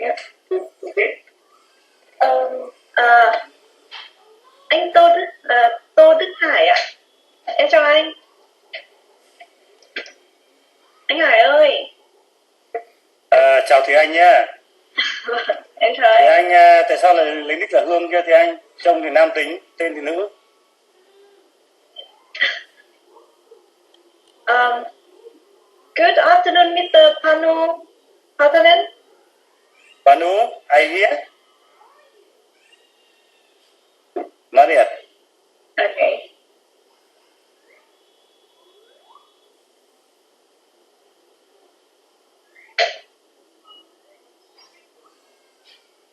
Yeah. À, anh Tô Đức Hải ạ. Em chào anh. Anh Hải ơi. Chào Thùy Anh nhé. Em chào Thùy anh. Anh tại sao lại lấy nick là Hương kia Thùy Anh? Trông thì nam tính, tên thì nữ. Good afternoon, Mr. Panu Patanen. Panu, I hear? Not yet. Okay.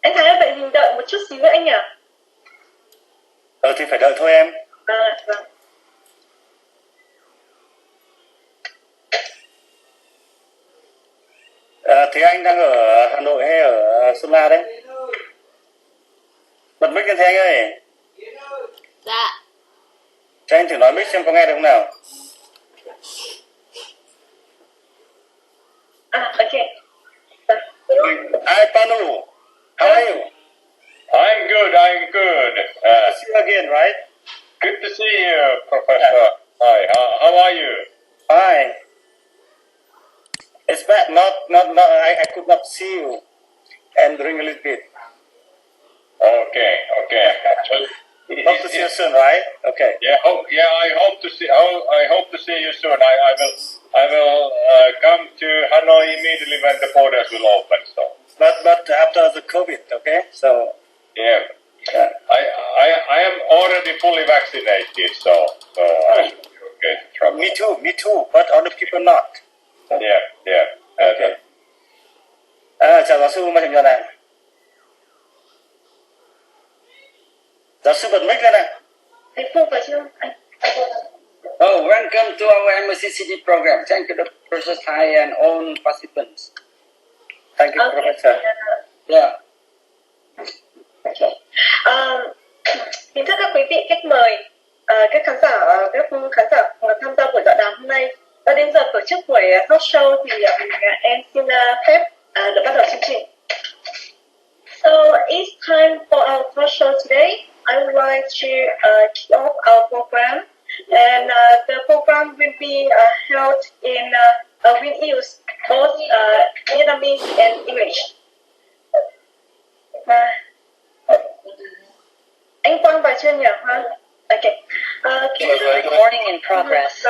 Anh Thái ơi, vậy mình đợi một chút xíu nữa anh nhỉ? Thì phải đợi thôi em. Vâng. Thùy Anh đang ở Hà Nội hay ở Sơn La đấy? Bật mic lên Thùy Anh ơi. Dạ. Cho anh thử nói mic xem có nghe được không nào? Okay. Hi Panu, how are you? I'm good. See you again, right? Good to see you, Professor. Hi, how are you? Fine. It's bad. Not. I could not see you and ring a little bit. Okay. Hope to see you soon, right? Okay. Yeah, I hope to see you soon. I will come to Hanoi immediately when the borders will open. So. But after the COVID, okay? So. Yeah. I am already fully vaccinated, so I should be okay to travel. Me too. But other people not. Yeah. Okay. Chào giáo sư Mai Thành Nhật này. Giáo sư bật mic lên này. Anh Phương phải chưa? Oh, welcome to our MCCD program. Thank you, Professor Thai and all participants. Thank you, Professor. Yeah. Okay. Kính thưa các quý vị khách mời, các khán giả tham gia buổi tọa đàm hôm nay. Và đến giờ tổ chức buổi talk show thì em xin phép được bắt đầu chương trình. So it's time for our talk show today. I would like to kick off our program, and the program will be held in will use both Vietnamese and English. Anh Quang vào chưa nhỉ? Okay. Recording in progress.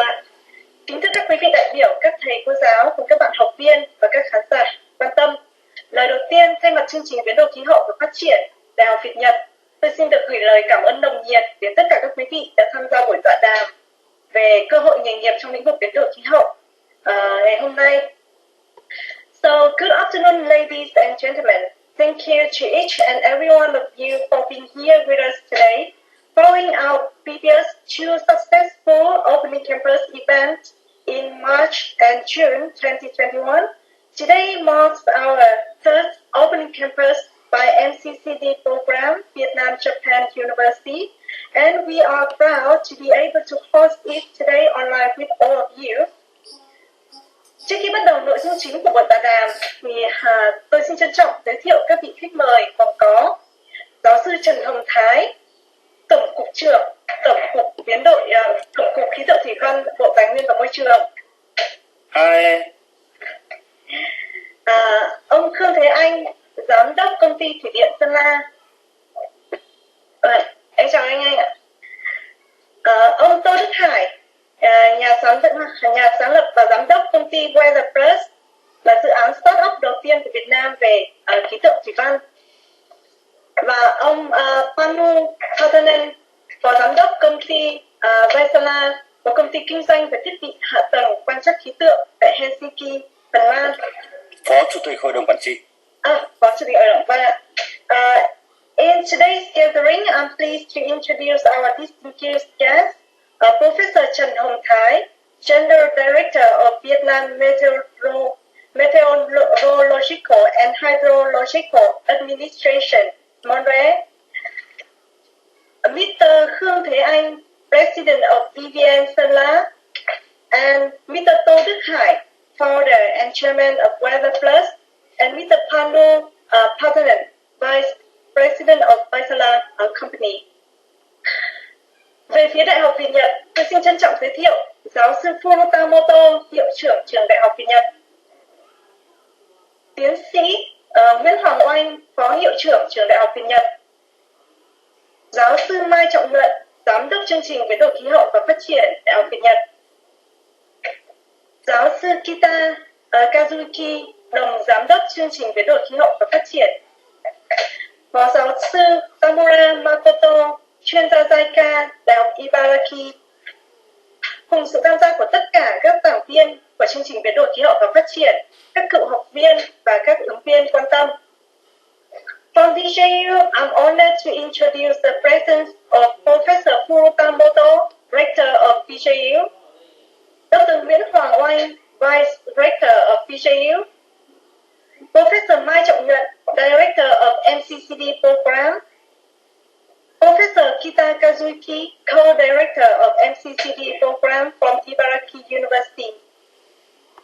Kính thưa các quý vị đại biểu, các thầy cô giáo cùng các bạn học viên và các khán giả quan tâm. Lời đầu tiên, thay mặt chương trình biến đổi khí hậu và phát triển Đại học Việt Nhật, tôi xin được gửi lời cảm ơn nồng nhiệt đến tất cả các quý vị đã tham gia buổi tọa đàm về cơ hội nghề nghiệp trong lĩnh vực biến đổi khí hậu ngày hôm nay. So, good afternoon, ladies and gentlemen. Thank you to each and every one of you for being here with us today. Following our previous two successful opening campus events in March and June 2021, today marks our third opening campus by MCCD program, Vietnam Japan University, and we are proud to be able to host it today online with all of you. Trước khi bắt đầu nội dung chính của buổi tọa đàm, thì tôi xin trân trọng giới thiệu các vị khách mời gồm có giáo sư Trần Hồng Thái, Tổng cục trưởng Tổng cục Tổng cục Khí tượng Thủy văn, Bộ Tài nguyên và Môi trường. Hi. Ông Khương Thế Anh, Giám đốc Công ty Thủy điện Sơn La. Em chào anh ạ. Ông Tô Đức Hải, nhà sáng lập và giám đốc công ty Weather Plus, là dự án startup đầu tiên của Việt Nam về khí tượng thủy văn. Và ông Panu Patanen, phó giám đốc công ty Vaisala, một công ty kinh doanh về thiết bị hạ tầng quan trắc khí tượng tại Helsinki, Phần Lan. Phó Chủ tịch Hội đồng Quản trị. Phó Chủ tịch Hội đồng. In today's gathering, I'm pleased to introduce our distinguished guest, Professor Trần Hồng Thái, General Director of Vietnam Meteorological and Hydrological Administration, Montreal. Mr. Khương Thế Anh, President of EVN Sơn La, and Mr. Tô Đức Hải, Founder and Chairman of Weather Plus, and Mr. Panu President, Vice President of Vaisala Company. Về phía Đại học Việt Nhật, tôi xin trân trọng giới thiệu giáo sư Furutamoto, hiệu trưởng trường Đại học Việt Nhật. Tiến sĩ Nguyễn Hoàng Oanh, phó hiệu trưởng trường Đại học Việt Nhật. Giáo sư Mai Trọng Nhuận, giám đốc chương trình biến đổi khí hậu và phát triển Đại học Việt Nhật. Giáo sư Kita Kazuki, đồng giám đốc chương trình biến đổi khí hậu và phát triển. Phó giáo sư Tamura Makoto, chuyên gia JICA, Đại học Ibaraki. Cùng sự tham gia của tất cả các giảng viên của chương trình biến đổi khí hậu và phát triển, các cựu học viên và các ứng viên quan tâm. From VJU, I'm honored to introduce the presence of Professor Furutamoto, Rector of VJU, Dr. Nguyễn Hoàng Oanh, Vice Rector of VJU, Professor Mai Trọng Nhuận, Director of MCCD Program, Professor Kita Kazuki, Co-Director of MCCD Program from Ibaraki University,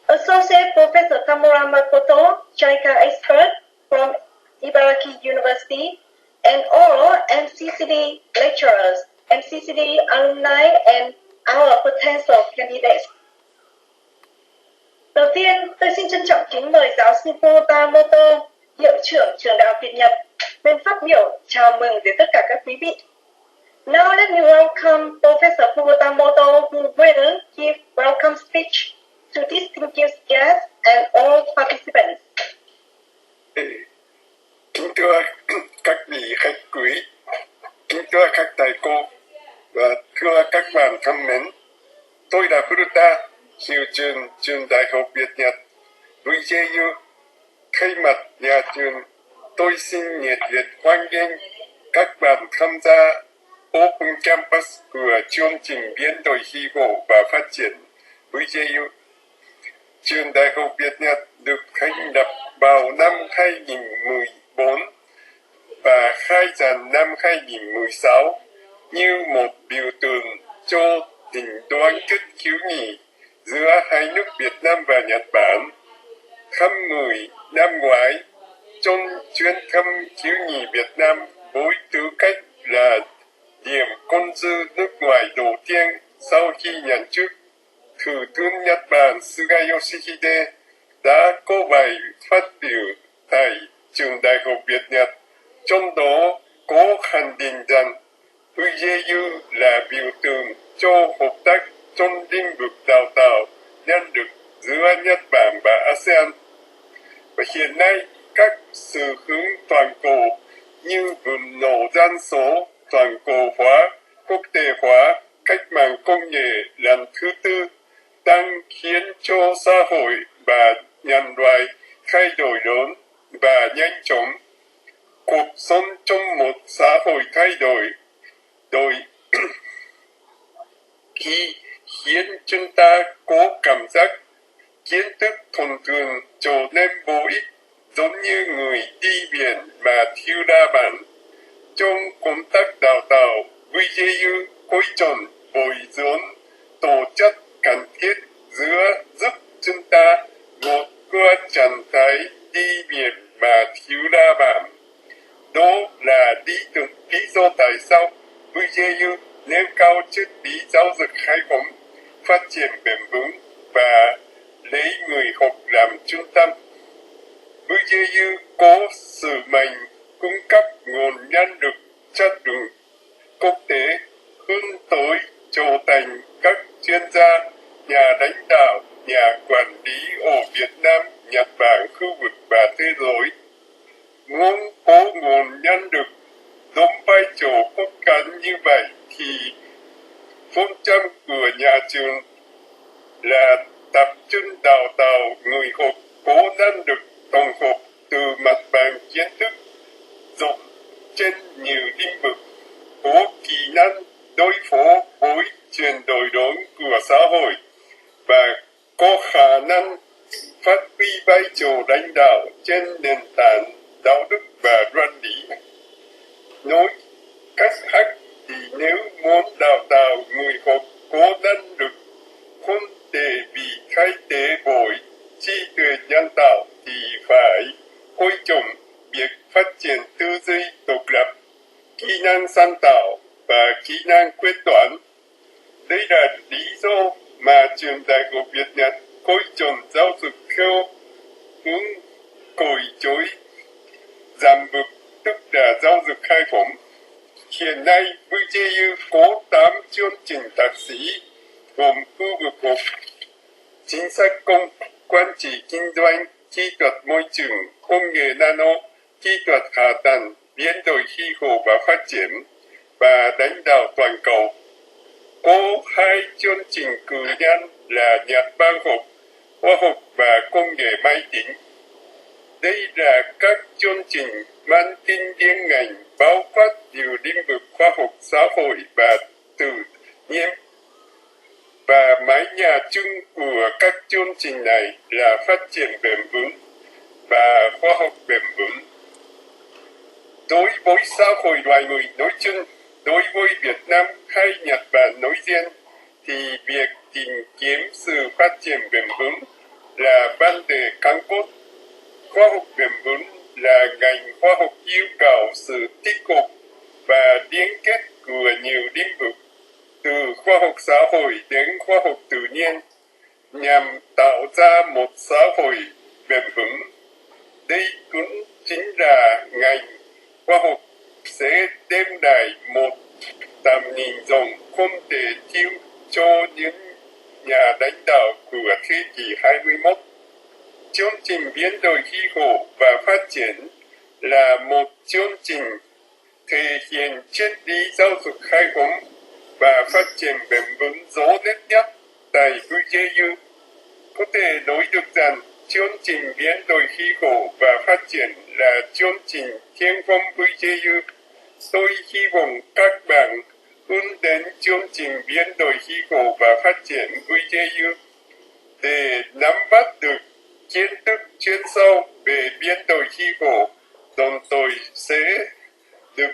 Associate Professor Tamura Makoto, JICA Expert from Ibaraki University, and all MCCD lecturers, MCCD alumni, and our potential candidates. Đầu tiên, tôi xin trân trọng kính mời giáo sư Furutamoto, hiệu trưởng trường Đại học Việt Nhật, lên phát biểu chào mừng đến tất cả các quý vị. Now let me welcome Professor Furutamoto, who will give welcome speech to distinguished guests and all participants. Kính thưa các vị khách quý, kính thưa các thầy cô và thưa các bạn thân mến, tôi là Furuta, hiệu trưởng trường Đại học Việt Nhật, VJU. Thay mặt nhà trường, tôi xin nhiệt liệt hoan nghênh các bạn tham gia Open Campus của chương trình biến đổi khí hậu và phát triển VJU. Trường Đại học Việt Nhật được thành lập vào năm 2014 và khai giảng năm 2016 như một biểu tượng cho tình đoàn kết hữu nghị giữa hai nước Việt Nam và Nhật Bản. Tháng 10 năm ngoái, trong chuyến thăm hữu nghị Việt Nam với tư cách là điểm công du nước ngoài đầu tiên sau khi nhận chức, Thủ tướng Nhật Bản Suga Yoshihide đã có bài phát biểu tại trường Đại học Việt Nhật, trong đó có khẳng định rằng VJU là biểu tượng cho hợp tác trong lĩnh vực đào tạo nhân lực giữa Nhật Bản và ASEAN. Và hiện nay, các xu hướng toàn cầu như bùng nổ dân số, toàn cầu hóa, quốc tế hóa, cách mạng công nghệ lần thứ tư đang khiến cho xã hội và nhân loại thay đổi lớn và nhanh chóng. Cuộc sống trong một xã hội thay đổi khi khiến chúng ta có cảm giác kiến thức thông thường trở nên vô ích, giống như người đi biển mà thiếu đa bản. Trong công tác đào tạo, VJU coi trọng bồi dưỡng tổ chức cần thiết giúp chúng ta vượt qua trạng thái đi biển mà thiếu đa bản. Đó là lý do tại sao VJU nêu cao chất lý giáo dục hay không, phát triển bền vững và lấy người học làm trung tâm. VJU có sứ mệnh cung cấp nguồn nhân lực chất lượng quốc tế, hướng tới trở thành các chuyên gia, nhà lãnh đạo, nhà quản lý ở Việt Nam, Nhật Bản, khu vực và thế giới. Muốn có nguồn nhân lực đóng vai trò cốt cán như vậy thì phương châm của nhà trường là tập trung đào tạo người học có năng lực tổng hợp từ mặt bằng kiến thức rộng trên nhiều lĩnh vực, có kỹ năng đối phó với chuyển đổi lớn của xã hội và có khả năng phát huy vai trò lãnh đạo trên nền tảng đạo đức và luân lý. Nói cách khác thì nếu muốn đào tạo người học có năng lực không để bị thay thế bởi trí tuệ nhân tạo thì phải coi trọng việc phát triển tư duy độc lập, kỹ năng sáng tạo và kỹ năng quyết đoán. Đây là lý do mà trường Đại học Việt Nhật coi trọng giáo dục theo hướng cởi trói giản bục, tức là giáo dục khai phóng. Hiện nay, VJU có 8 chương trình thạc sĩ gồm khu vực học, chính sách công, quản trị kinh doanh, kỹ thuật môi trường, công nghệ nano, kỹ thuật hạ tầng, biến đổi khí hậu và phát triển, và lãnh đạo toàn cầu. Có 2 chương trình cử nhân là Nhật Bản học, khoa học và công nghệ máy tính. Đây là các chương trình mang tính liên ngành bao quát nhiều lĩnh vực khoa học xã hội và tự nhiên. Và mái nhà chung của các chương trình này là phát triển bền vững và khoa học bền vững. Đối với xã hội loài người nói chung, đối với Việt Nam hay Nhật Bản nói riêng, thì việc tìm kiếm sự phát triển bền vững là vấn đề căn cốt. Khoa học bền vững là ngành khoa học yêu cầu sự tích cực và liên kết của nhiều lĩnh vực, từ khoa học xã hội đến khoa học tự nhiên, nhằm tạo ra một xã hội bền vững. Đây cũng chính là ngành khoa học sẽ đem lại một tầm nhìn rộng không thể thiếu cho những nhà lãnh đạo của thế kỷ 21. Chương trình biến đổi khí hậu và phát triển là một chương trình thể hiện triết lý giáo dục khai phóng và phát triển bền vững rõ nét nhất tại VJU. Có thể nói được rằng chương trình biến đổi khí hậu và phát triển là chương trình tiên phong VJU. Tôi hy vọng các bạn hướng đến chương trình biến đổi khí hậu và phát triển VJU để nắm bắt được kiến thức chuyên sâu về biến đổi khí hậu, đồng thời sẽ được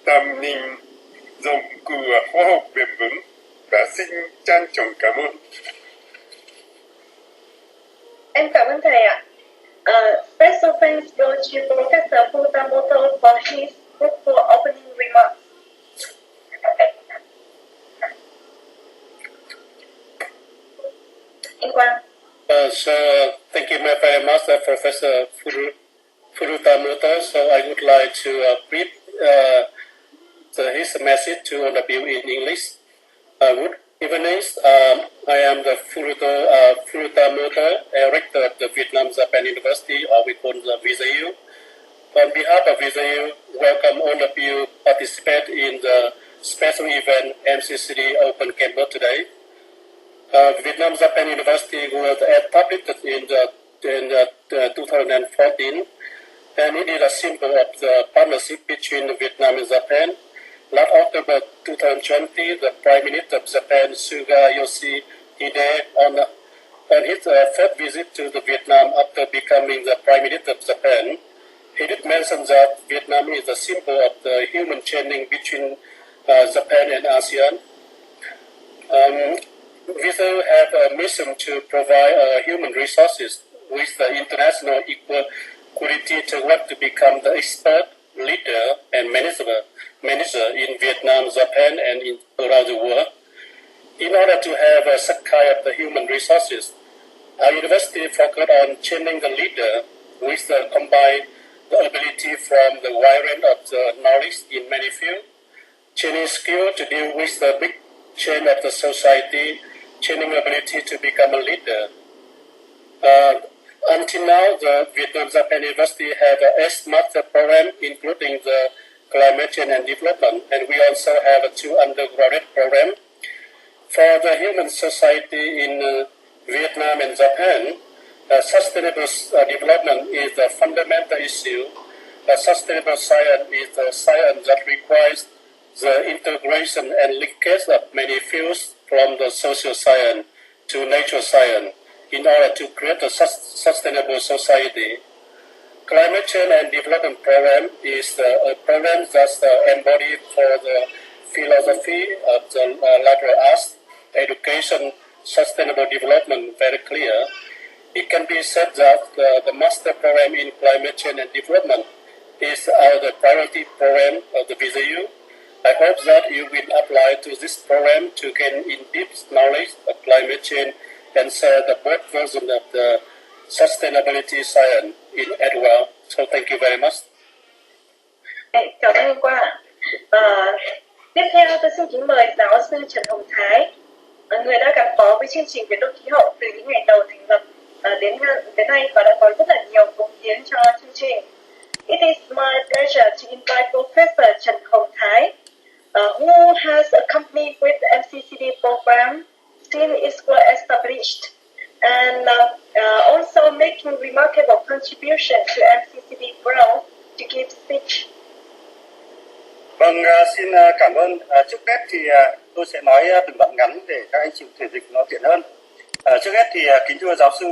tầm nhìn rộng của khoa học bền vững. Và xin trân trọng cảm ơn. Em cảm ơn thầy ạ. Special thanks go to Professor Futamoto for his fruitful opening remarks. Anh Quang. So thank you very much, Professor Futamoto. So I would like to brief his message to all of you in English. Good evening. I am the Futamoto, rector of the Vietnam-Japan University, or we call the VJU. On behalf of VJU, welcome all of you participate in the special event MCCD Open Campus today. Vietnam-Japan University was established in 2014, and it is a symbol of the partnership between Vietnam and Japan. Last October 2020, the Prime Minister of Japan, Suga Yoshihide, on his first visit to Vietnam after becoming the Prime Minister of Japan, he did mention that Vietnam is a symbol of the human chaining between Japan and ASEAN. We will have a mission to provide human resources with the international equality to work to become the expert, leader, and manager in Vietnam, Japan, and around the world. In order to have such kind of the human resources, our university focused on training the leader with the combined the ability from the wide range of the knowledge in many fields, training skill to deal with the big change of the society, training ability to become a leader. Until now, the Vietnam-Japan University have a S-Master program, including the climate change and development, and we also have 2 undergraduate programs. For the human society in Vietnam and Japan, sustainable development is a fundamental issue. Sustainable science is a science that requires the integration and linkage of many fields from the social science to natural science in order to create a sustainable society. Climate change and development program is a program that embodied for the philosophy of the liberal arts, education, sustainable development very clear. It can be said that the master program in climate change and development is the priority program of the VZU. I hope that you will apply to this program to gain in-depth knowledge of climate change and share the broad version of the sustainability science in Edwell. So thank you very much. Cảm ơn Quang ạ. Tiếp theo tôi xin kính mời giáo sư Trần Hồng Thái, người đã gắn bó với chương trình biến đổi khí hậu từ những ngày đầu thành lập đến nay và đã có rất là nhiều cống hiến cho chương trình. It is my pleasure to invite Professor Trần Hồng Thái, who has accompanied with the MCCD program since it was established, and also making remarkable contribution to MCCD growth to give speech. Vâng, xin cảm ơn. Trước hết thì tôi sẽ nói từng đoạn ngắn để các anh chị thể dịch nó tiện hơn. Trước hết thì kính thưa giáo sư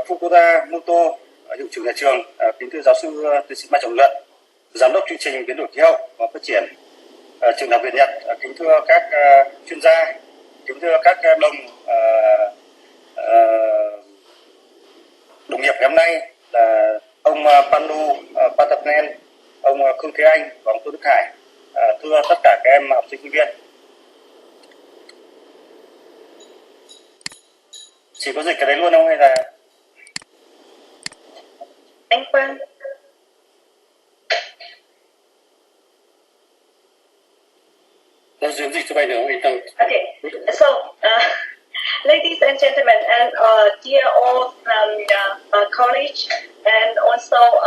Fukuda Muto, hiệu trưởng nhà trường, kính thưa giáo sư tiến sĩ Mai Trọng Luận, giám đốc chương trình biến đổi khí hậu và phát triển trường Đại học Việt Nhật, kính thưa các chuyên gia, kính thưa các đồng nghiệp ngày hôm nay là ông Panu Patapnen, ông Khương Thế Anh và ông Tô Đức Hải, thưa tất cả các em học sinh sinh viên. Chỉ có dịch cái đấy luôn không hay là anh Quang? Nó diễn dịch cho bay nữa, anh Tăng. Okay, so ladies and gentlemen, and dear all college and also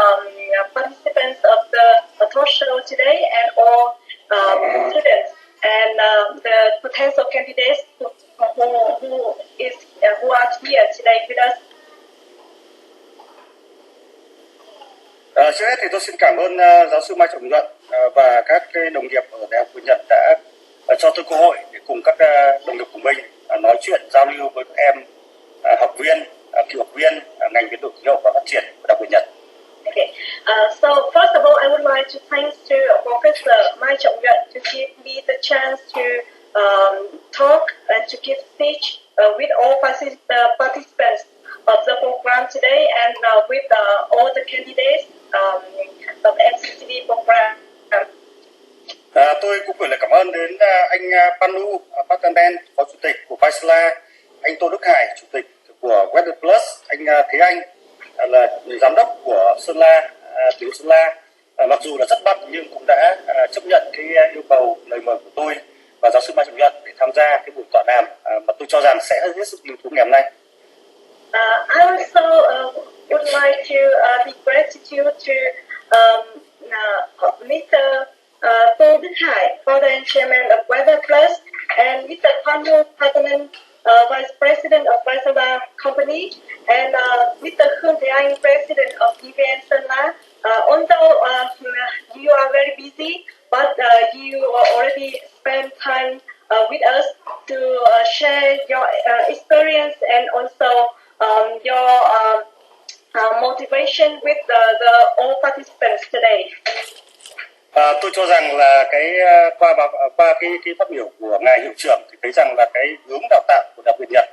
participants of the talk show today, and all students and the potential candidates who are here today with us. Trước hết thì tôi xin cảm ơn giáo sư Mai Trọng Luận và các đồng nghiệp ở Đại học Việt Nhật đã cho tôi cơ hội để cùng các đồng nghiệp của mình nói chuyện, giao lưu với các em học viên, cựu học viên ngành biến đổi khí hậu và phát triển của Đại học Việt Nhật. Okay. So first of all, I would like to thank to Professor Mai Trọng Luận to give me the chance to talk and to give speech with all participants of the program today and with all the candidates of the MCCD program. Tôi cũng gửi lời cảm ơn đến anh Panu Patapnen, phó chủ tịch của Vaisala, anh Tô Đức Hải, chủ tịch của Weather Plus, anh Thế Anh là giám đốc của Sơn La, tỉnh Sơn La. Mặc dù là rất bận nhưng cũng đã chấp nhận cái yêu cầu lời mời của tôi và giáo sư Mai Trọng Luận để tham gia cái buổi tọa đàm mà tôi cho rằng sẽ hết sức hứng thú ngày hôm nay. I also would like to be gratitude to Mr. Tô Đức Hải, founder and chairman of Weather Plus, and Mr. Panu Patapnen, vice president of Vaisala company, and Mr. Khương Thế Anh, president of EVN Sơn La. Although you are very busy, but you already spend time with us to share your experience and also your motivation with all participants today. Tôi cho rằng là qua cái phát biểu của ngài hiệu trưởng thì thấy rằng là cái hướng đào tạo của Đại học Việt Nhật,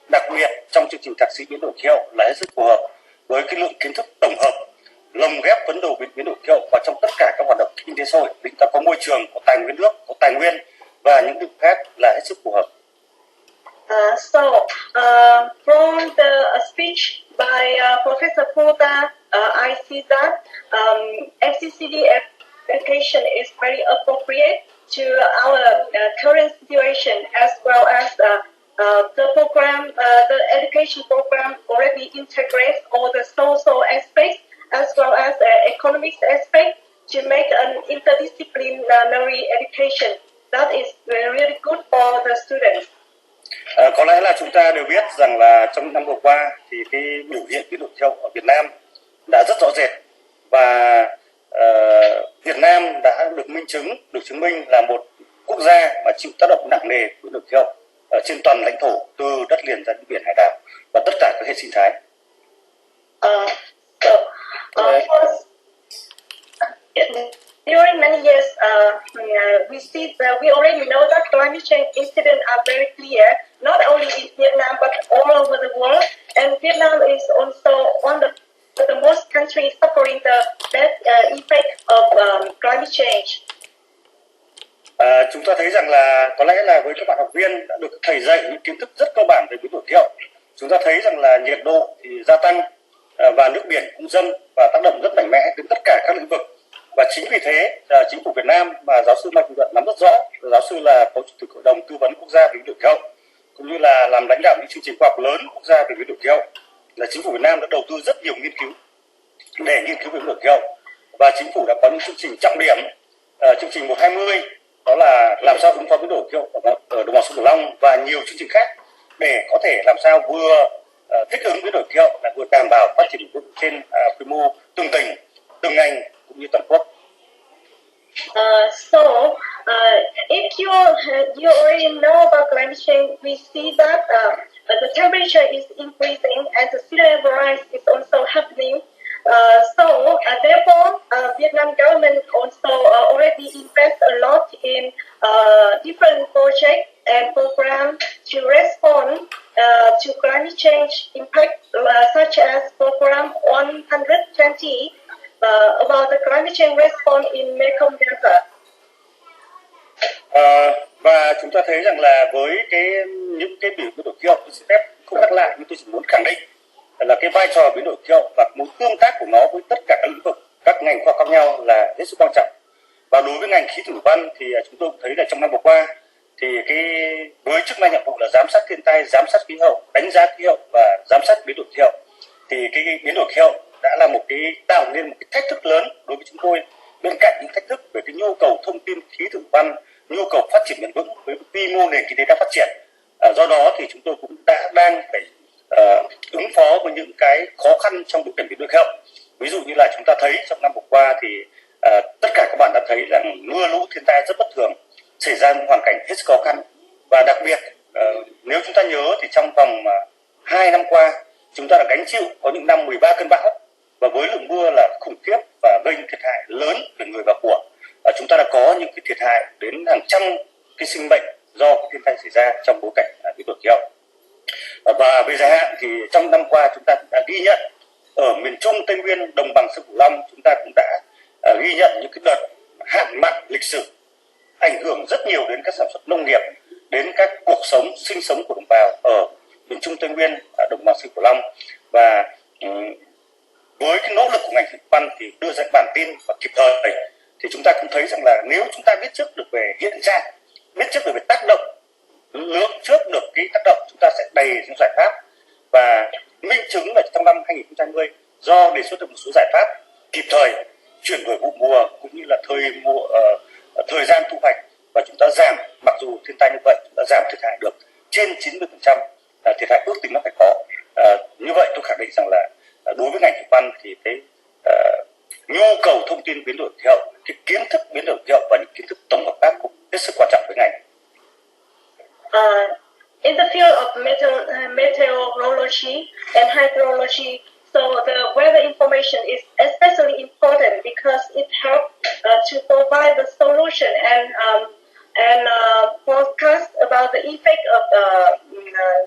đặc biệt trong chương trình thạc sĩ biến đổi khí hậu là hết sức phù hợp với cái lượng kiến thức tổng hợp, lồng ghép vấn đề biến đổi khí hậu vào trong tất cả các hoạt động kinh tế xã hội. Chúng ta có môi trường, có tài nguyên nước, có tài nguyên và những lĩnh khác là hết sức phù hợp. From the speech by Professor Fukuda, I see that MCCD education is very appropriate to our current situation, as well as the program, the education program already integrates all the social aspects as well as economics aspect to make an interdisciplinary education that is really good for the students. Có lẽ là chúng ta đều biết rằng là trong năm vừa qua thì cái biểu hiện biến đổi khí hậu ở Việt Nam đã rất rõ rệt và Việt Nam đã được chứng minh là một quốc gia mà chịu tác động nặng nề của biến đổi khí hậu trên toàn lãnh thổ từ đất liền ra đến biển hải đảo và tất cả các hệ sinh thái. During many years, we already know that climate change incidents are very clear, not only in Vietnam but all over the world. And Vietnam is also one of the most countries suffering the effect of climate change? Chúng ta thấy rằng là có lẽ là với các bạn học viên đã được thầy dạy những kiến thức rất cơ bản về biến đổi khí hậu. Chúng ta thấy rằng là nhiệt độ thì gia tăng và nước biển cũng dâng và tác động rất mạnh mẽ đến tất cả các lĩnh vực. Và chính vì thế chính phủ Việt Nam mà giáo sư Mai Hồng Duận nắm rất rõ, giáo sư là phó chủ tịch hội đồng tư vấn quốc gia về biến đổi khí hậu cũng như là làm lãnh đạo những chương trình khoa học lớn quốc gia về biến đổi khí hậu, là chính phủ Việt Nam đã đầu tư rất nhiều nghiên cứu để nghiên cứu về biến đổi khí hậu. Và chính phủ đã có những chương trình trọng điểm, chương trình 120 đó là làm sao ứng phó biến đổi khí hậu ở đồng bằng sông Cửu Long và nhiều chương trình khác để có thể làm sao vừa thích ứng biến đổi khí hậu là vừa đảm bảo phát triển bền vững trên quy mô từng tỉnh, từng ngành cũng như toàn quốc. If you already know about climate change, we see that the temperature is increasing and the sea level rise is also happening. Therefore, Vietnam government also already invest a lot in different projects and programs to respond to climate change impact, such as Program 120 about the climate change response in Mekong Delta. Và chúng ta thấy rằng là với những cái biến đổi khí hậu, tôi xin phép không nhắc lại, nhưng tôi chỉ muốn khẳng định là cái vai trò biến đổi khí hậu và mối tương tác của nó với tất cả các lĩnh vực, các ngành khoa học khác nhau là hết sức quan trọng. Và đối với ngành khí thủy văn thì chúng tôi cũng thấy là trong năm vừa qua thì với chức năng nhiệm vụ là giám sát thiên tai, giám sát khí hậu, đánh giá khí hậu và giám sát biến đổi khí hậu, thì cái biến đổi khí hậu đã là tạo nên một cái thách thức lớn đối với chúng tôi, bên cạnh những thách thức về cái nhu cầu thông tin khí thủy văn, nhu cầu phát triển bền vững với quy mô nền kinh tế đang phát triển. Do đó thì chúng tôi cũng đang phải ứng phó với những cái khó khăn trong bối cảnh biến đổi khí hậu. Ví dụ như là chúng ta thấy trong năm vừa qua thì tất cả các bạn đã thấy là mưa lũ thiên tai rất bất thường xảy ra những hoàn cảnh hết sức khó khăn. Và đặc biệt nếu chúng ta nhớ thì trong vòng 2 năm qua chúng ta đã gánh chịu có những năm 13 cơn bão và với lượng mưa là khủng khiếp và gây thiệt hại lớn về người và của. Chúng ta đã có những cái thiệt hại đến hàng trăm cái sinh mệnh do cái thiên tai xảy ra trong bối cảnh biến đổi khí hậu. Và về dài hạn thì trong năm qua chúng ta cũng đã ghi nhận ở miền Trung, Tây Nguyên, đồng bằng sông Cửu Long, chúng ta cũng đã ghi nhận những cái đợt hạn mặn lịch sử ảnh hưởng rất nhiều đến các sản xuất nông nghiệp, đến các cuộc sống sinh sống của đồng bào ở miền Trung, Tây Nguyên, đồng bằng sông Cửu Long. Và với cái nỗ lực của ngành thủy văn thì đưa ra bản tin và kịp thời thì chúng ta cũng thấy rằng là nếu chúng ta biết trước được về hiện trạng, biết trước được về tác động, lường trước được cái tác động, chúng ta sẽ đầy những giải pháp. Và minh chứng là trong năm 2020 do đề xuất được một số giải pháp kịp thời chuyển đổi vụ mùa cũng như là thời gian thu hoạch, và chúng ta giảm, mặc dù thiên tai như vậy chúng ta giảm thiệt hại được trên 90%, thiệt hại ước tính nó phải có. Như vậy tôi khẳng định rằng là đối với ngành thủy văn thì cái nhu cầu thông tin biến đổi khí hậu, cái kiến thức biến đổi khí hậu và những kiến thức tổng hợp khác cũng hết sức quan trọng với ngành. In the field of meteorology and hydrology, so the weather information is especially important because it helps to provide the solution and forecast about the effect of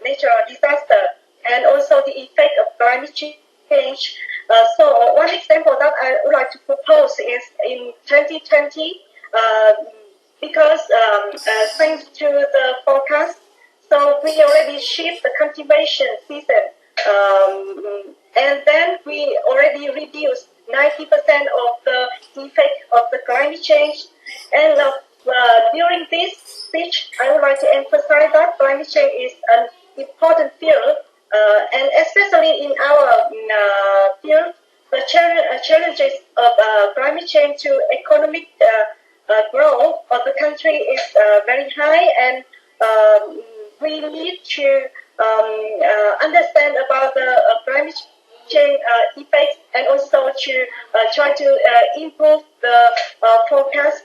natural disaster and also the effect of climate change. So one example that I would like to propose is in 2020, because thanks to the forecast, so we already shift the cultivation season, and then we already reduced 90% of the effect of the climate change. And during this speech, I would like to emphasize that climate change is an important field, and especially in our field, the challenges of climate change to economic growth of the country is very high, and we need to understand about the climate change effects and also to try to improve the forecast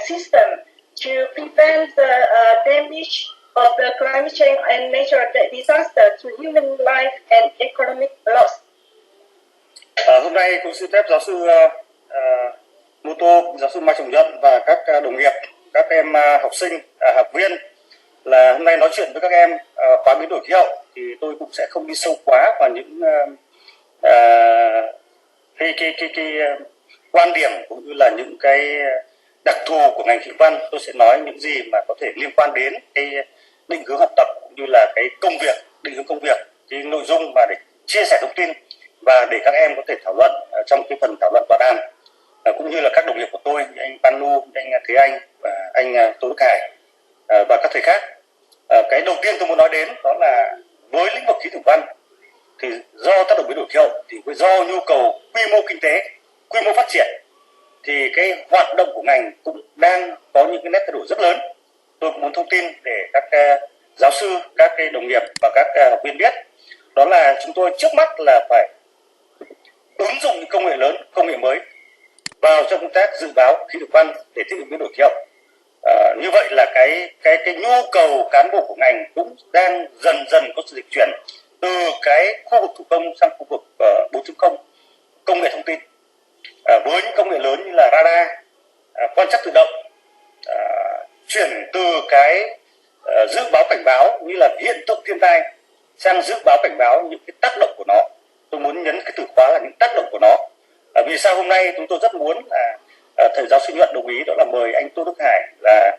system to prevent the damage of the climate change and natural disaster to human life and economic loss. Hôm nay cũng xin phép giáo sư Mô Tô, giáo sư Mai Hồng Duận và các đồng nghiệp, các em học sinh, học viên là hôm nay nói chuyện với các em khóa biến đổi khí hậu, thì tôi cũng sẽ không đi sâu quá vào những quan điểm cũng như là những cái đặc thù của ngành khí văn. Tôi sẽ nói những gì mà có thể liên quan đến cái định hướng học tập cũng như là cái công việc, định hướng công việc, cái nội dung mà để chia sẻ thông tin và để các em có thể thảo luận trong cái phần thảo luận tọa đàm, cũng như là các đồng nghiệp của tôi như anh Panu, anh Thế Anh và anh Tô Đức Hải và các thầy khác. Cái đầu tiên tôi muốn nói đến đó là với lĩnh vực khí tượng văn thì do tác động biến đổi khí hậu, thì do nhu cầu quy mô kinh tế, quy mô phát triển, thì cái hoạt động của ngành cũng đang có những cái nét thay đổi rất lớn. Tôi cũng muốn thông tin để các giáo sư, các cái đồng nghiệp và các học viên biết, đó là chúng tôi trước mắt là phải ứng dụng những công nghệ lớn, công nghệ mới vào trong công tác dự báo khí tượng văn để thích ứng biến đổi khí hậu. Như vậy là cái nhu cầu cán bộ của ngành cũng đang dần dần có sự dịch chuyển từ cái khu vực thủ công sang khu vực 4.0 công nghệ thông tin, với những công nghệ lớn như là radar, quan trắc tự động, chuyển từ cái dự báo cảnh báo như là hiện tượng thiên tai sang dự báo cảnh báo những cái tác động của nó. Tôi muốn nhấn cái từ khóa là những tác động của nó. Vì sao hôm nay chúng tôi rất muốn là thầy giáo sư Nhuận đồng ý, đó là mời anh Tô Đức Hải là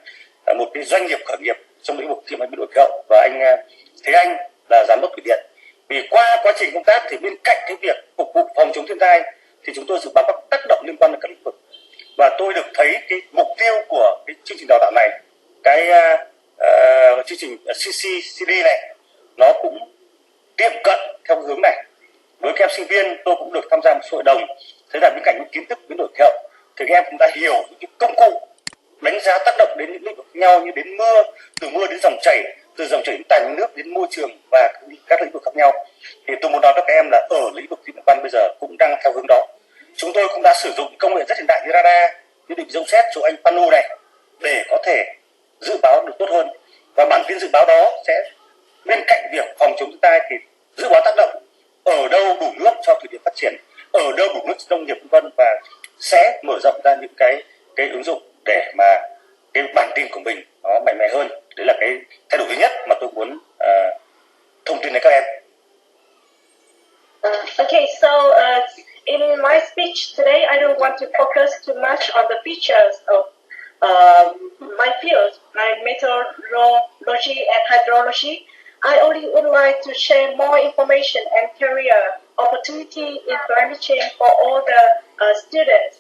một cái doanh nghiệp khởi nghiệp trong lĩnh vực thiên tai biến đổi khí hậu, và anh Thế Anh là giám đốc thủy điện. Vì qua quá trình công tác thì bên cạnh cái việc phục vụ phòng chống thiên tai thì chúng tôi dự báo các tác động liên quan đến các lĩnh vực, và tôi được thấy cái mục tiêu của cái chương trình đào tạo này, cái chương trình CCCD này nó cũng tiệm cận theo hướng này. Với các em sinh viên tôi cũng được tham gia một số hội đồng, thế là bên cạnh những kiến thức biến đổi khí hậu thì các em cũng đã hiểu những cái công cụ đánh giá tác động đến những lĩnh vực khác nhau, như đến mưa, từ mưa đến dòng chảy, từ dòng chảy đến tài nguyên nước, đến môi trường và các lĩnh vực khác nhau. Thì tôi muốn nói với các em là ở lĩnh vực khí tượng văn bây giờ cũng đang theo hướng đó. Chúng tôi cũng đã sử dụng công nghệ rất hiện đại như radar, như định dấu xét chỗ anh Panu này để có thể dự báo được tốt hơn. Và bản tin dự báo đó sẽ bên cạnh việc phòng chống thiên tai thì dự báo tác động ở đâu đủ nước cho thủy điện phát triển, ở đâu đủ nước cho nông nghiệp vân, và sẽ mở rộng ra những cái ứng dụng để mà cái bản tin của mình nó mạnh mẽ hơn. Đấy là cái thay đổi thứ nhất mà tôi muốn thông tin đến các em. Okay, so in my speech today, I don't want to focus too much on the features of my field, like meteorology and hydrology. I only would like to share more information and career opportunity in climate change for all the students.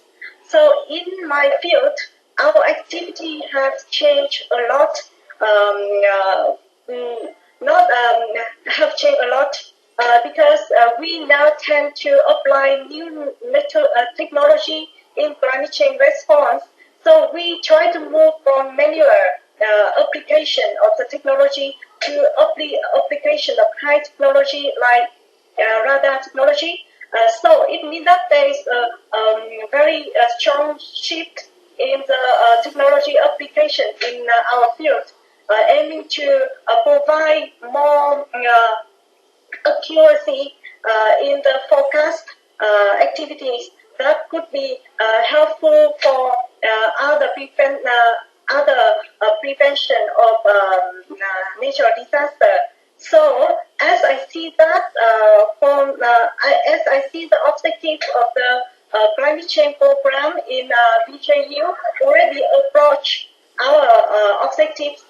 So in my field, our activity has changed a lot. Have changed a lot because we now tend to apply new technology in climate change response. So we try to move from manual application of the technology to application of high technology like radar technology. So it means that there is a very strong shift in the technology application in our field, aiming to provide more accuracy in the forecast activities that could be helpful for other prevention of natural disaster. So as I see that as I see the objective of the climate change program in VJU already approach our objectives.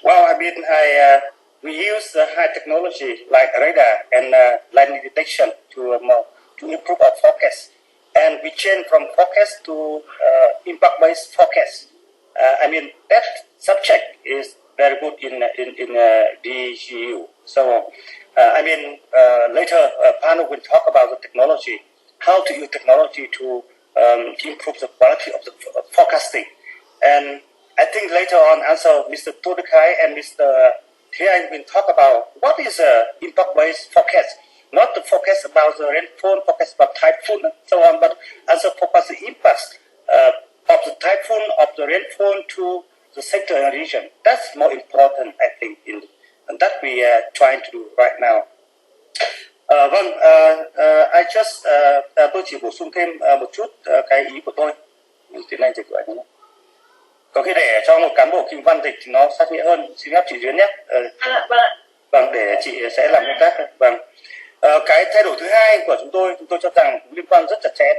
Well, I mean, we use high technology like radar and lightning detection to improve our forecast, and we change from forecast to impact-based forecast. I mean, that subject is very good in DGU. So, I mean, later Panu will talk about the technology, how to use technology to improve the quality of the forecasting. And I think later on also Mr. Tô Đức Hải and Mr. Thế Anh will talk about what is impact-based forecast. Not the forecast about the rainfall, forecast about typhoon and so on, but also forecast the impacts of the typhoon, of the rainfall to the sector and region. That's more important, I think, and that we are trying to do right now. Tôi chỉ bổ sung thêm một chút cái ý của tôi. Tiếng Anh dịch của anh nhé. Có khi để cho một cán bộ kinh văn dịch thì nó sát nghĩa hơn. Xin phép chị Duyên nhé. Vâng, để chị sẽ làm công tác. Vâng. Cái thay đổi thứ hai của chúng tôi cho rằng cũng liên quan rất chặt chẽ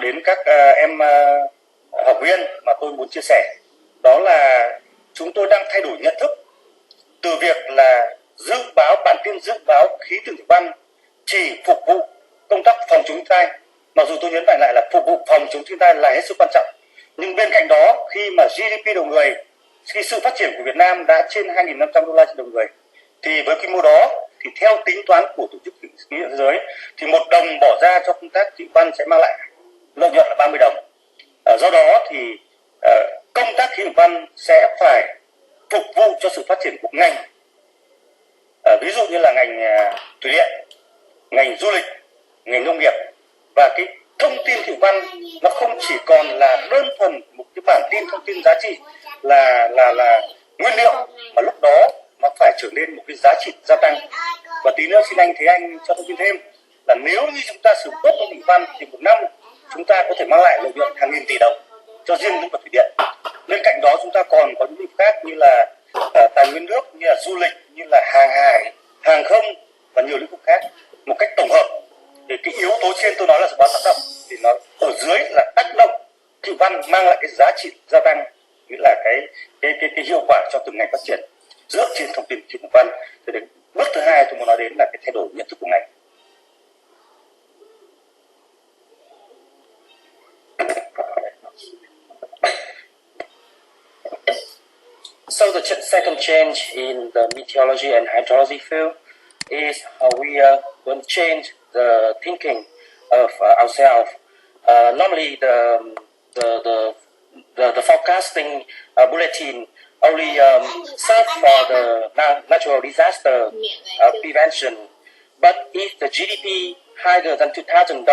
đến các em học viên mà tôi muốn chia sẻ. Đó là chúng tôi đang thay đổi nhận thức từ việc là dự báo bản tin dự báo khí tượng thủy văn chỉ phục vụ công tác phòng chống thiên tai. Mặc dù tôi nhấn mạnh lại là phục vụ phòng chống thiên tai là hết sức quan trọng, nhưng bên cạnh đó khi mà GDP đầu người, khi sự phát triển của Việt Nam đã trên 2.500 đô la trên đầu người, thì với quy mô đó thì theo tính toán của tổ chức khí tượng thế giới thì 1 đồng bỏ ra cho công tác thủy văn sẽ mang lại lợi nhuận là 30 đồng. Do đó thì công tác khí tượng văn sẽ phải phục vụ cho sự phát triển của ngành, ví dụ như là ngành thủy điện, ngành du lịch, ngành nông nghiệp. Và cái thông tin thủy văn nó không chỉ còn là đơn thuần một cái bản tin thông tin giá trị là nguyên liệu, mà lúc đó nó phải trở nên một cái giá trị gia tăng. Và tí nữa xin anh Thế Anh cho thông tin thêm là nếu như chúng ta sử dụng tốt thông tin thủy văn thì một năm chúng ta có thể mang lại lợi nhuận hàng nghìn tỷ đồng cho riêng lĩnh vực thủy điện. Bên cạnh đó chúng ta còn có những lĩnh vực khác như là tài nguyên nước, như là du lịch, như là hàng hải, hàng không và nhiều lĩnh vực khác. Một cách tổng hợp thì cái yếu tố trên tôi nói là dự báo tác động, thì nó ở dưới là tác động thủy văn mang lại cái giá trị gia tăng, nghĩa là cái hiệu quả cho từng ngành phát triển dựa trên thông tin thủy văn. Thì đến bước thứ hai tôi muốn nói đến là cái thay đổi nhận thức của ngành. So the second change in the meteorology and hydrology field is how we are going to change the thinking of ourselves. Normally, the forecasting bulletin only serve for the natural disaster prevention. But if the GDP higher than $2,000,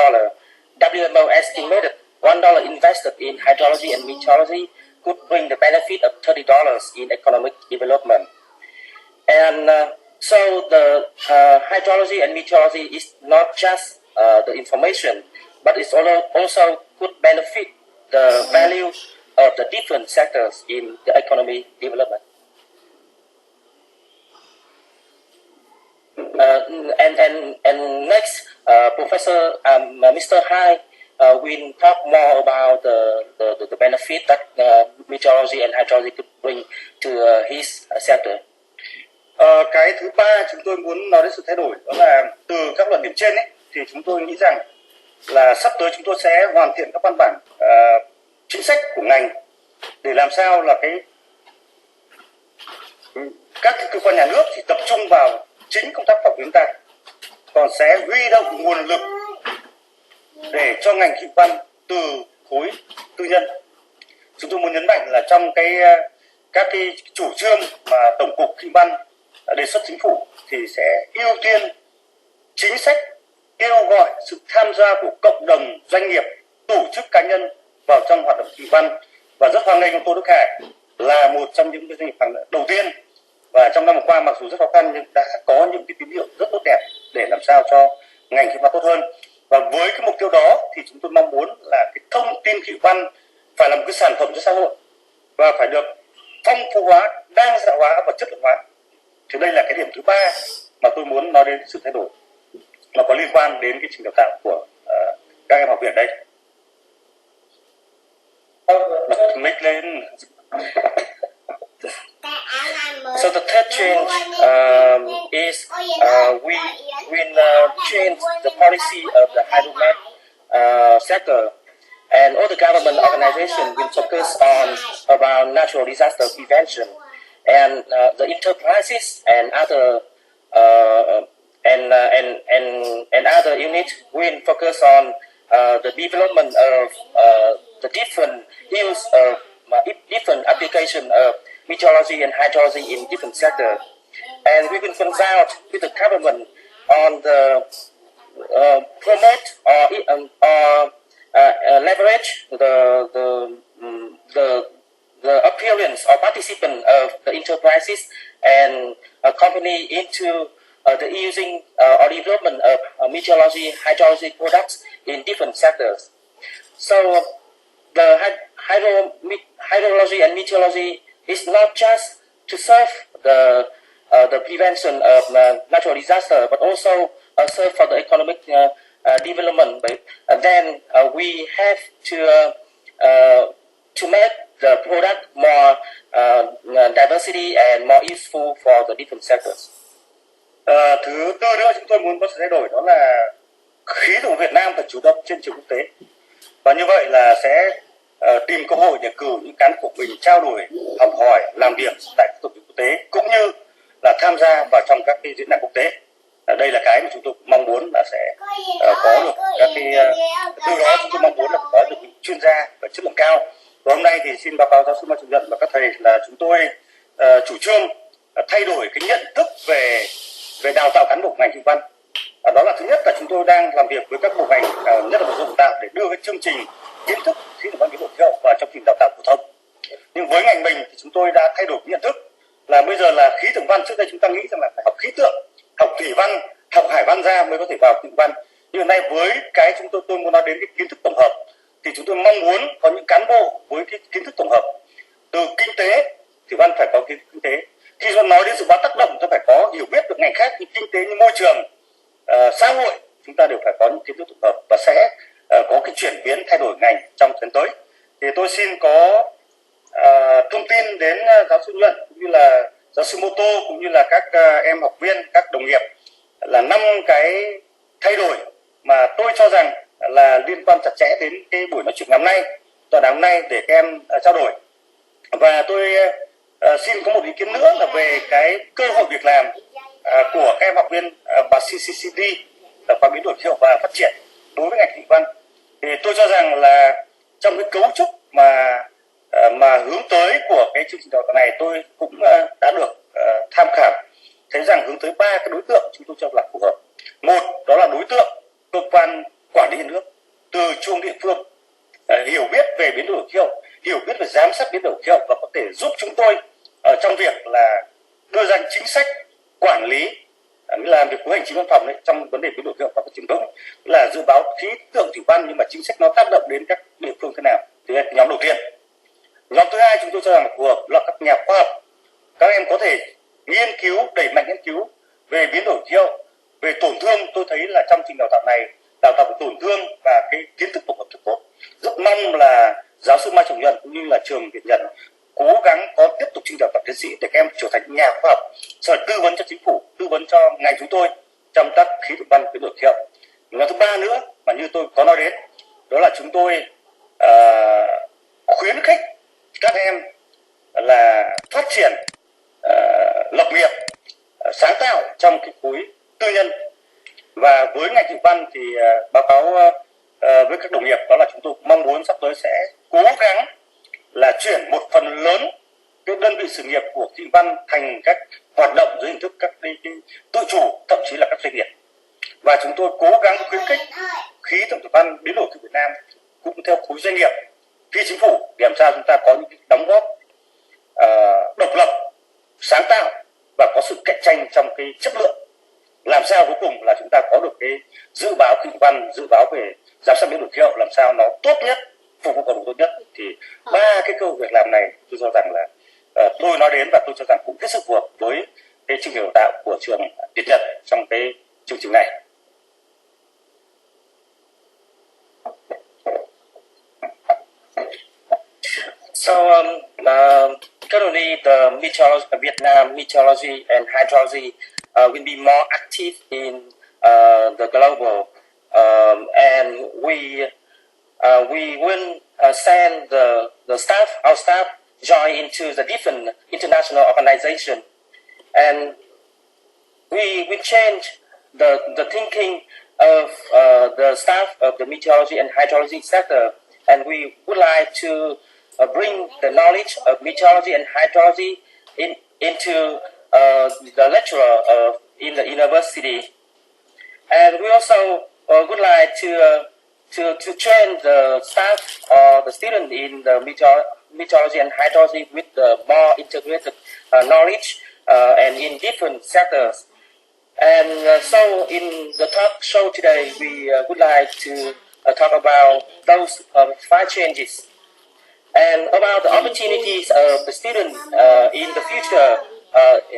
WMO estimated $1 invested in hydrology and meteorology could bring the benefit of $30 in economic development. And so the hydrology and meteorology is not just the information, but it's also could benefit the value of the different sectors in the economic development. And next, Professor Mr. Hai will talk more about the benefit that meteorology and hydrology could bring to his sector. Cái thứ ba chúng tôi muốn nói đến sự thay đổi đó là từ các luận điểm trên ấy, thì chúng tôi nghĩ rằng là sắp tới chúng tôi sẽ hoàn thiện các văn bản chính sách của ngành để làm sao là các cơ quan nhà nước thì tập trung vào chính công tác phòng chống thiên tai, còn sẽ huy động nguồn lực để cho ngành khí văn từ khối tư nhân. Chúng tôi muốn nhấn mạnh là trong các cái chủ trương mà Tổng cục Khí văn đề xuất chính phủ thì sẽ ưu tiên chính sách kêu gọi sự tham gia của cộng đồng, doanh nghiệp, tổ chức cá nhân vào trong hoạt động khí văn. Và rất hoan nghênh ông Tô Đức Hải là một trong những doanh nghiệp đầu tiên, và trong năm vừa qua mặc dù rất khó khăn nhưng đã có những cái tín hiệu rất tốt đẹp để làm sao cho ngành khí văn tốt hơn. Và với cái mục tiêu đó thì chúng tôi mong muốn là cái thông tin khí văn phải là một cái sản phẩm cho xã hội và phải được phong phú hóa, đa dạng hóa và chất lượng hóa. Thì đây là cái điểm thứ ba mà tôi muốn nói đến sự thay đổi mà có liên quan đến cái trình đào tạo của các em học viện đây. Bật mic lên. So the third change is we will change the policy of the hydromet sector, and all the government organizations will focus on around natural disaster prevention, and the enterprises and other and other units will focus on the development of the different use of different application of meteorology and hydrology in different sectors, and we will consult with the government on the promote or leverage the appearance or participant of the enterprises and company into the using or development of meteorology, hydrology products in different sectors. So the hydrology and meteorology is not just to serve the the prevention of natural disaster, but also serve for the economic development. But then we have to make the product more diversity and more useful for the different sectors. Thứ tư nữa chúng tôi muốn có sự thay đổi đó là khí tượng Việt Nam phải chủ động trên trường quốc tế, và như vậy là sẽ tìm cơ hội để cử những cán bộ mình trao đổi, học hỏi, làm việc tại các tổ chức quốc tế, cũng như là tham gia vào trong các cái diễn đàn quốc tế. Đây là cái mà chúng tôi mong muốn là sẽ có được các cái từ đó chúng tôi mong muốn là có được những chuyên gia và chất lượng cao. Và hôm nay thì xin báo cáo giáo sư Mai Trọng Nhật và các thầy là chúng tôi chủ trương thay đổi cái nhận thức về đào tạo cán bộ ngành thủy văn. Đó là thứ nhất là chúng tôi đang làm việc với các bộ ngành, nhất là Bộ Giáo dục Đào tạo, để đưa cái chương trình kiến thức khí tượng văn biến đổi khí hậu vào trong chương trình đào tạo phổ thông. Nhưng với ngành mình thì chúng tôi đã thay đổi nhận thức là bây giờ là khí tượng văn, trước đây chúng ta nghĩ rằng là phải học khí tượng, học thủy văn, học hải văn ra mới có thể vào khí tượng văn. Nhưng hiện nay với cái tôi muốn nói đến cái kiến thức tổng hợp, thì chúng tôi mong muốn có những cán bộ với cái kiến thức tổng hợp từ kinh tế, thủy văn phải có kiến thức kinh tế. Khi chúng nói đến dự báo tác động, chúng ta phải có hiểu biết được ngành khác như kinh tế, như môi trường, xã hội, chúng ta đều phải có những kiến thức tổng hợp và sẽ có cái chuyển biến thay đổi ngành trong thời gian tới. Thì tôi xin có thông tin đến giáo sư Nhuận cũng như là giáo sư Mô Tô cũng như là các em học viên, các đồng nghiệp là 5 cái thay đổi mà tôi cho rằng là liên quan chặt chẽ đến cái buổi nói chuyện ngày hôm nay, tọa đàm hôm nay để các em trao đổi. Và tôi xin có một ý kiến nữa là về cái cơ hội việc làm của các em học viên và CCCD là khóa biến đổi khí hậu và phát triển đối với ngành thủy văn. Thì tôi cho rằng là trong cái cấu trúc mà hướng tới của cái chương trình đào tạo này, tôi cũng đã được tham khảo thấy rằng hướng tới 3 cái đối tượng chúng tôi cho là phù hợp. Một, đó là đối tượng cơ quan quản lý nhà nước từ trung địa phương, hiểu biết về biến đổi khí hậu, hiểu biết về giám sát biến đổi khí hậu và có thể giúp chúng tôi trong việc là đưa ra chính sách quản lý, làm việc của hành chính văn phòng đấy, trong vấn đề biến đổi khí hậu và phát triển bền vững, là dự báo khí tượng thủy văn nhưng mà chính sách nó tác động đến các địa phương thế nào. Thì đây là nhóm đầu tiên. Nhóm thứ hai chúng tôi cho rằng phù hợp là các nhà khoa học. Các em có thể nghiên cứu, đẩy mạnh nghiên cứu về biến đổi khí hậu, về tổn thương. Tôi thấy là trong trình đào tạo này, đào tạo về tổn thương và cái kiến thức tổng hợp thực tốt. Rất mong là giáo sư Mai Trọng Nhuận cũng như là trường Việt Nhật cố gắng có tiếp tục trình đào tạo tiến sĩ để các em trở thành nhà khoa học, sau đó tư vấn cho chính phủ, tư vấn cho ngành chúng tôi trong các khí tượng văn biến đổi khí hậu. Nhóm thứ ba nữa mà như tôi có nói đến, đó là chúng tôi khuyến khích các em là phát triển lập nghiệp, sáng tạo trong cái khối tư nhân. Và với ngành thủy văn thì báo cáo với các đồng nghiệp đó là chúng tôi mong muốn sắp tới sẽ cố gắng là chuyển một phần lớn cái đơn vị sự nghiệp của thủy văn thành các hoạt động dưới hình thức các cái tự chủ, thậm chí là các doanh nghiệp. Và chúng tôi cố gắng khuyến khích khí tượng thủy văn biến đổi khí Việt Nam cũng theo khối doanh nghiệp, phi chính phủ, để làm sao chúng ta có những đóng góp độc lập, sáng tạo và có sự cạnh tranh trong cái chất lượng. Làm sao cuối cùng là chúng ta có được cái dự báo khí văn, dự báo về giám sát biến đổi khí hậu làm sao nó tốt nhất, phục vụ cộng đồng tốt nhất. Thì 3 cái cơ hội việc làm này tôi cho rằng là tôi nói đến và tôi cho rằng cũng hết sức phù hợp với cái chương trình đào tạo của trường Việt Nhật trong cái chương trình này. So currently the Vietnam meteorology and hydrology will be more active in the global, and we will send the staff, our staff, join into the different international organization, and we will change the thinking of the staff of the meteorology and hydrology sector, and we would like to bring the knowledge of meteorology and hydrology into the lecturer in the university, and we also would like to train the staff or the student in the meteorology and hydrology with the more integrated knowledge and in different sectors. And so in the talk show today, we would like to talk about those 5 changes and about the opportunities of the student in the future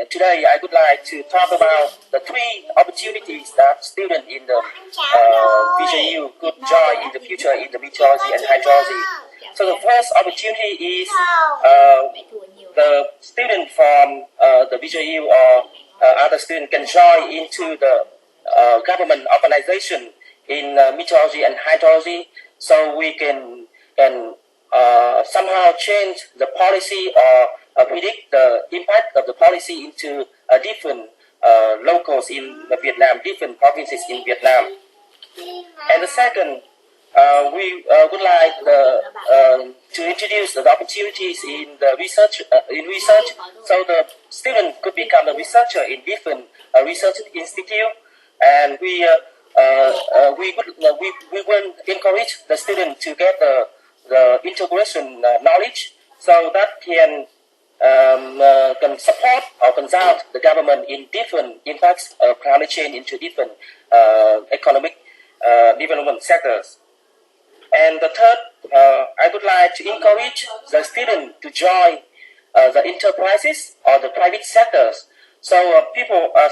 today I would like to talk about the 3 opportunities that students in the VJU could join in the future in the meteorology and hydrology. So the first opportunity is the student from the VJU or other student can join into the government organization in meteorology and hydrology, so we can somehow change the policy or predict the impact of the policy into different locals in Vietnam, different provinces in Vietnam. And the second, we would like to introduce the opportunities in the research. So the student could become a researcher in different research institute, and we will encourage the student to get the integration knowledge, so that can support or consult the government in different impacts of climate change into different economic development sectors. And the third, I would like to encourage the student to join the enterprises or the private sectors, so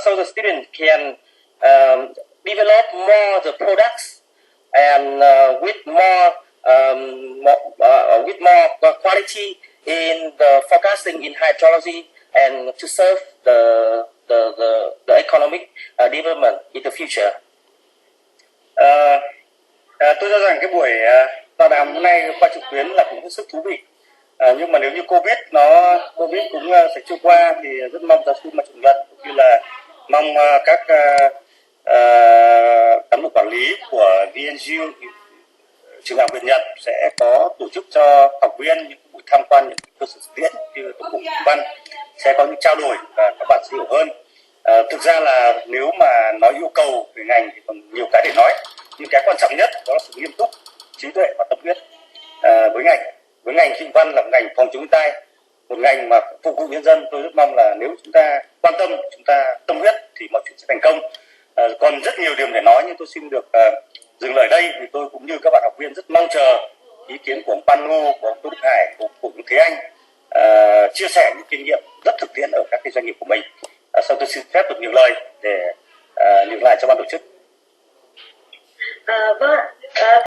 so the student can develop more the products and with more quality in the forecasting in hydrology, and to serve the economic development in the future. Tôi cho rằng cái buổi tọa đàm hôm nay qua trực tuyến là cũng hết sức thú vị. Nhưng mà nếu như Covid cũng sẽ trôi qua thì rất mong giáo sư Mạc Trọng Nhật cũng như là mong các cán bộ quản lý của VNU trường đại học Việt Nhật sẽ có tổ chức cho học viên những buổi tham quan những cơ sở thực tiễn như tổng cục Thủy văn, sẽ có những trao đổi và các bạn sẽ hiểu hơn. Thực ra là nếu mà nói yêu cầu về ngành thì còn nhiều cái để nói, nhưng cái quan trọng nhất đó là sự nghiêm túc, trí tuệ và tâm huyết với ngành thủy văn là một ngành phòng chống thiên tai, một ngành mà phục vụ nhân dân. Tôi rất mong là nếu chúng ta quan tâm, chúng ta tâm huyết thì mọi chuyện sẽ thành công. Còn rất nhiều điểm để nói, nhưng tôi xin được dừng lời đây, vì tôi cũng như các bạn học viên rất mong chờ ý kiến của ông Panu, của ông Tô Đức Hải, của ông Thế Anh chia sẻ những kinh nghiệm rất thực tiễn ở các cái doanh nghiệp của mình. Sau tôi xin phép được nhiều lời để nhường lại cho ban tổ chức. Vâng.